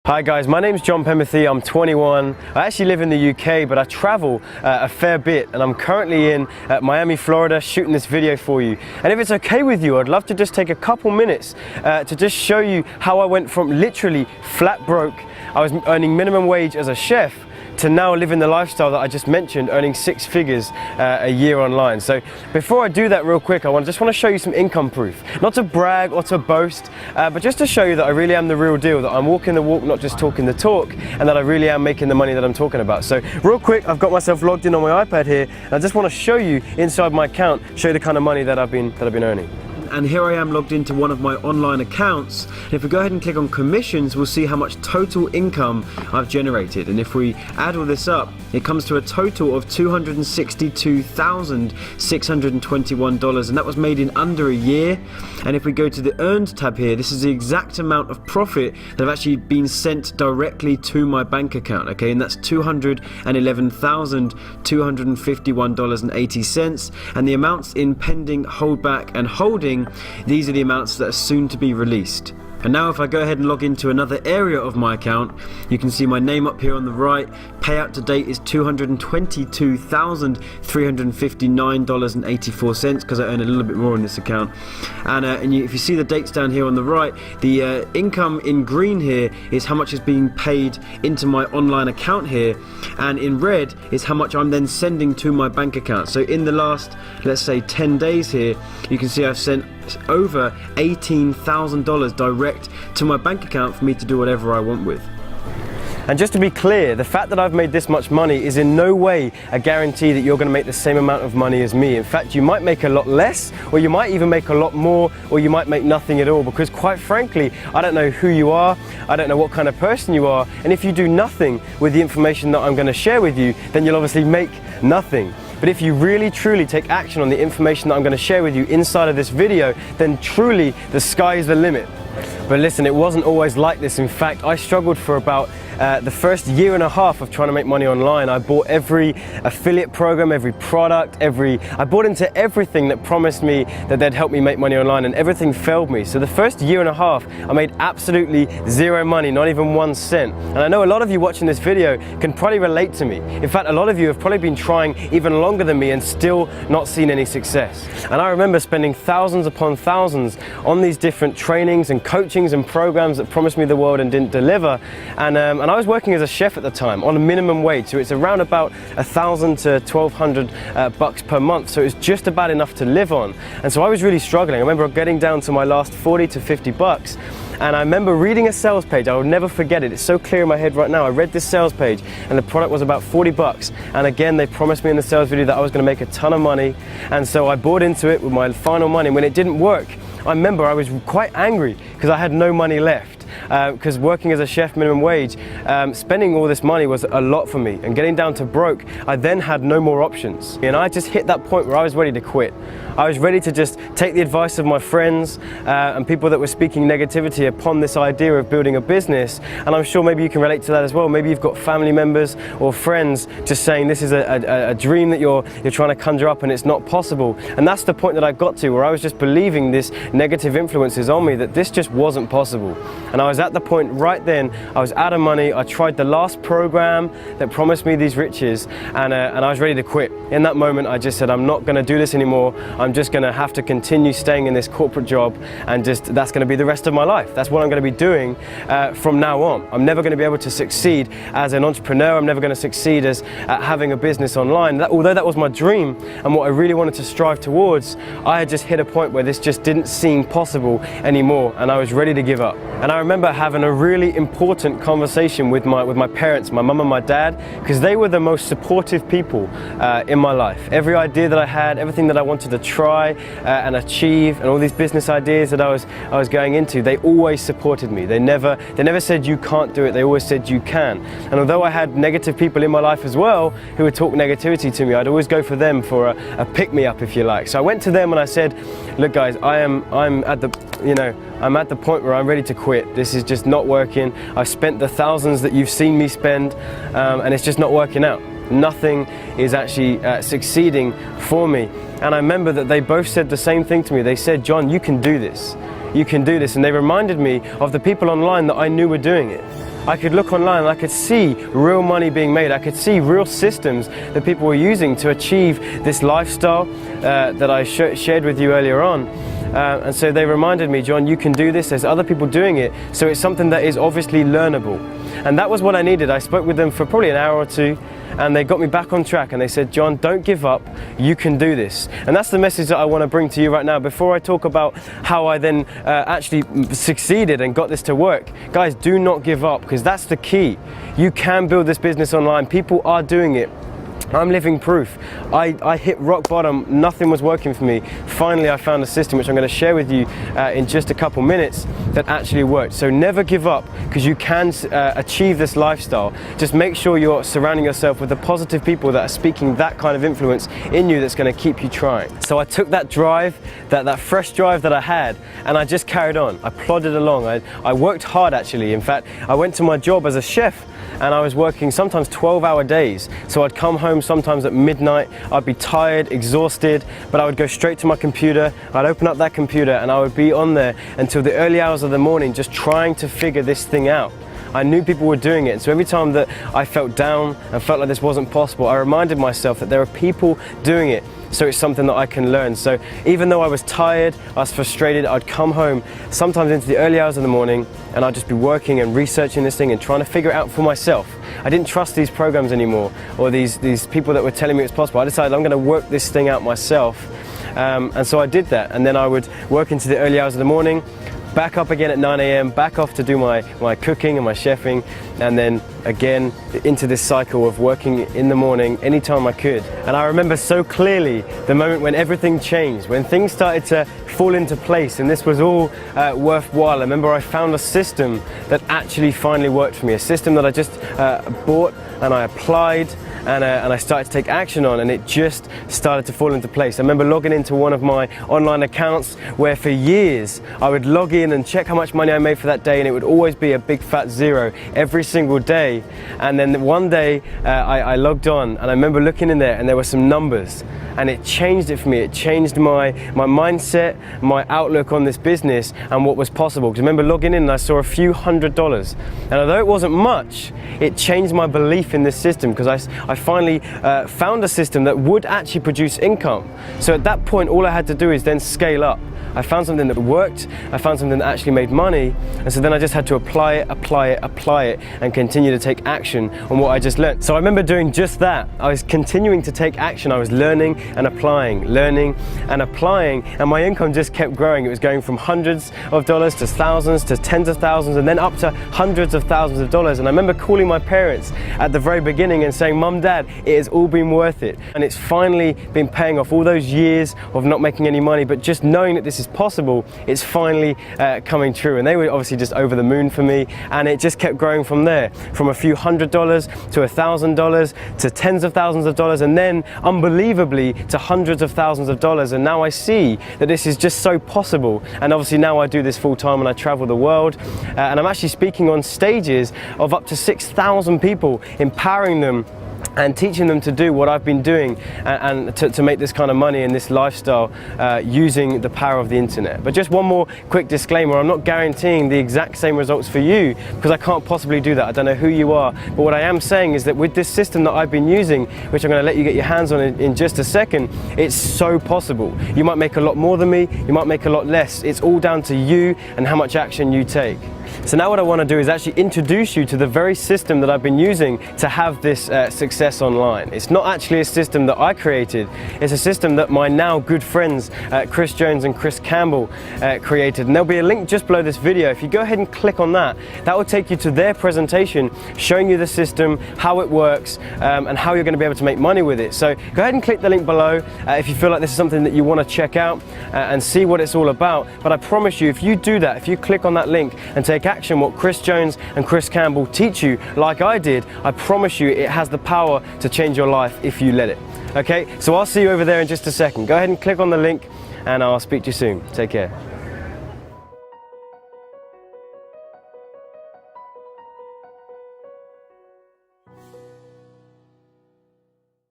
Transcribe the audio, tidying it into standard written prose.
Hi guys, my name's John Pemberthy, I'm 21. I actually live in the UK, but I travel a fair bit, and I'm currently in Miami, Florida, shooting this video for you. And if it's okay with you, I'd love to just take a couple minutes to just show you how I went from literally flat broke, I was earning minimum wage as a chef, to now living the lifestyle that I just mentioned, earning 6 figures a year online. So before I do that real quick, I just want to show you some income proof. Not to brag or to boast, but just to show you that I really am the real deal, that I'm walking the walk, not just talking the talk, and that I really am making the money that I'm talking about. So real quick, I've got myself logged in on my iPad here, and I just want to show you inside my account, show you the kind of money that I've been earning. And here I am logged into one of my online accounts. And if we go ahead and click on commissions, we'll see how much total income I've generated. And if we add all this up, it comes to a total of $262,621, and that was made in under a year. And if we go to the earned tab here, this is the exact amount of profit that have actually been sent directly to my bank account, okay? And that's $211,251.80. And the amounts in pending, holdback and holding, these are the amounts that are soon to be released. And now if I go ahead and log into another area of my account, you can see my name up here on the right. Payout to date is $222,359.84 because I earn a little bit more on this account. And if you see the dates down here on the right, the income in green here is how much is being paid into my online account here, and in red is how much I'm then sending to my bank account. So in the last, let's say 10 days here, you can see I've sent over $18,000 direct to my bank account for me to do whatever I want with. And just to be clear, the fact that I've made this much money is in no way a guarantee that you're going to make the same amount of money as me. In fact, you might make a lot less, or you might even make a lot more, or you might make nothing at all, because quite frankly, I don't know who you are, I don't know what kind of person you are, and if you do nothing with the information that I'm going to share with you, then you'll obviously make nothing. But if you really truly take action on the information that I'm going to share with you inside of this video, then truly the sky is the limit. But listen, it wasn't always like this. In fact, I struggled for about the first year and a half of trying to make money online. I bought every affiliate program, every product, I bought into everything that promised me that they'd help me make money online, and everything failed me. So the first year and a half, I made absolutely zero money, not even 1 cent. And I know a lot of you watching this video can probably relate to me. In fact, a lot of you have probably been trying even longer than me and still not seen any success. And I remember spending thousands upon thousands on these different trainings and coachings and programs that promised me the world and didn't deliver. And I was working as a chef at the time on a minimum wage, so it's around about $1,000 to $1,200 bucks per month, so it's just about enough to live on. And so I was really struggling. I remember getting down to my last 40 to 50 bucks, and I remember reading a sales page. I will never forget it. It's so clear in my head right now. I read this sales page, and the product was about 40 bucks. And again, they promised me in the sales video that I was going to make a ton of money, and so I bought into it with my final money. When it didn't work, I remember I was quite angry because I had no money left. Because working as a chef minimum wage, spending all this money was a lot for me, and getting down to broke, I then had no more options. And I just hit that point where I was ready to quit. I was ready to just take the advice of my friends and people that were speaking negativity upon this idea of building a business. And I'm sure maybe you can relate to that as well. Maybe you've got family members or friends just saying this is a dream that you're trying to conjure up and it's not possible. And that's the point that I got to, where I was just believing this negative influences on me, that this just wasn't possible. And I was at the point right then, I was out of money. I tried the last program that promised me these riches, and I was ready to quit. In that moment, I just said, I'm not going to do this anymore. I'm just going to have to continue staying in this corporate job, and that's going to be the rest of my life. That's what I'm going to be doing from now on. I'm never going to be able to succeed as an entrepreneur. I'm never going to succeed as having a business online. Although that was my dream and what I really wanted to strive towards, I had just hit a point where this just didn't seem possible anymore, and I was ready to give up. And I remember having a really important conversation with my parents, my mum and my dad, because they were the most supportive people in my life. Every idea that I had, everything that I wanted to try and achieve, and all these business ideas that I was going into, they always supported me. They never said you can't do it. They always said you can. And although I had negative people in my life as well who would talk negativity to me, I'd always go for them for a pick-me-up, if you like. So I went to them and I said, look guys, I'm at the point where I'm ready to quit. This is just not working. I've spent the thousands that you've seen me spend, and it's just not working out. Nothing is actually succeeding for me. And I remember that they both said the same thing to me. They said, John, you can do this. You can do this. And they reminded me of the people online that I knew were doing it. I could look online and I could see real money being made. I could see real systems that people were using to achieve this lifestyle that I shared with you earlier on. And so they reminded me, John, you can do this, there's other people doing it, so it's something that is obviously learnable. And that was what I needed. I spoke with them for probably an hour or two, and they got me back on track, and they said, John, don't give up, you can do this. And that's the message that I want to bring to you right now. Before I talk about how I then actually succeeded and got this to work, guys, do not give up, because that's the key. You can build this business online. People are doing it. I'm living proof. I hit rock bottom, nothing was working for me. Finally, I found a system which I'm going to share with you in just a couple minutes that actually worked. So never give up, because you can achieve this lifestyle. Just make sure you're surrounding yourself with the positive people that are speaking that kind of influence in you that's going to keep you trying. So I took that drive, that fresh drive that I had, and I just carried on. I plodded along. I worked hard actually. In fact, I went to my job as a chef, and I was working sometimes 12-hour days. So I'd come home sometimes at midnight, I'd be tired, exhausted, but I would go straight to my computer, I'd open up that computer, and I would be on there until the early hours of the morning just trying to figure this thing out. I knew people were doing it, so every time that I felt down and felt like this wasn't possible, I reminded myself that there are people doing it, so it's something that I can learn. So even though I was tired, I was frustrated, I'd come home sometimes into the early hours of the morning, and I'd just be working and researching this thing and trying to figure it out for myself. I didn't trust these programs anymore, or these people that were telling me it was possible. I decided I'm going to work this thing out myself, and so I did that. And then I would work into the early hours of the morning, back up again at 9 a.m, back off to do my cooking and my chefing, and then again into this cycle of working in the morning anytime I could. And I remember so clearly the moment when everything changed, when things started to fall into place, and this was all worthwhile. I remember I found a system that actually finally worked for me, a system that I just bought and I applied, and I started to take action on, and it just started to fall into place. I remember logging into one of my online accounts where for years I would log in and check how much money I made for that day, and it would always be a big fat zero every single day. And then one day I logged on, and I remember looking in there and there were some numbers, and it changed it for me. It changed my mindset, my outlook on this business and what was possible. Because I remember logging in and I saw a few $100s, and although it wasn't much, it changed my belief in this system, because I finally found a system that would actually produce income. So at that point, all I had to do is then scale up. I found something that worked, I found something that actually made money, and so then I just had to apply it, and continue to take action on what I just learned. So I remember doing just that. I was continuing to take action. I was learning and applying, and my income just kept growing. It was going from hundreds of dollars to thousands to tens of thousands, and then up to hundreds of thousands of dollars. And I remember calling my parents at the very beginning and saying, Mum, Dad, it has all been worth it. And it's finally been paying off all those years of not making any money, but just knowing that this is possible, it's finally coming true. And they were obviously just over the moon for me, and it just kept growing from there, from a few $100 to $1,000 to tens of thousands of dollars, and then unbelievably to hundreds of thousands of dollars. And now I see that this is just so possible, and obviously now I do this full time and I travel the world, and I'm actually speaking on stages of up to 6,000 people, empowering them and teaching them to do what I've been doing, and to make this kind of money and this lifestyle using the power of the internet. But just one more quick disclaimer, I'm not guaranteeing the exact same results for you, because I can't possibly do that. I don't know who you are, but what I am saying is that with this system that I've been using, which I'm going to let you get your hands on in just a second, it's so possible. You might make a lot more than me, you might make a lot less. It's all down to you and how much action you take. So now what I want to do is actually introduce you to the very system that I've been using to have this success online. It's not actually a system that I created, it's a system that my now good friends Chris Jones and Chris Campbell created, and there'll be a link just below this video. If you go ahead and click on that, that will take you to their presentation showing you the system, how it works, and how you're going to be able to make money with it. So go ahead and click the link below if you feel like this is something that you want to check out and see what it's all about. But I promise you, if you do that, if you click on that link and take action what Chris Jones and Chris Campbell teach you, like I did, I promise you it has the power to change your life if you let it. Okay, so I'll see you over there in just a second. Go ahead and click on the link, and I'll speak to you soon. Take care.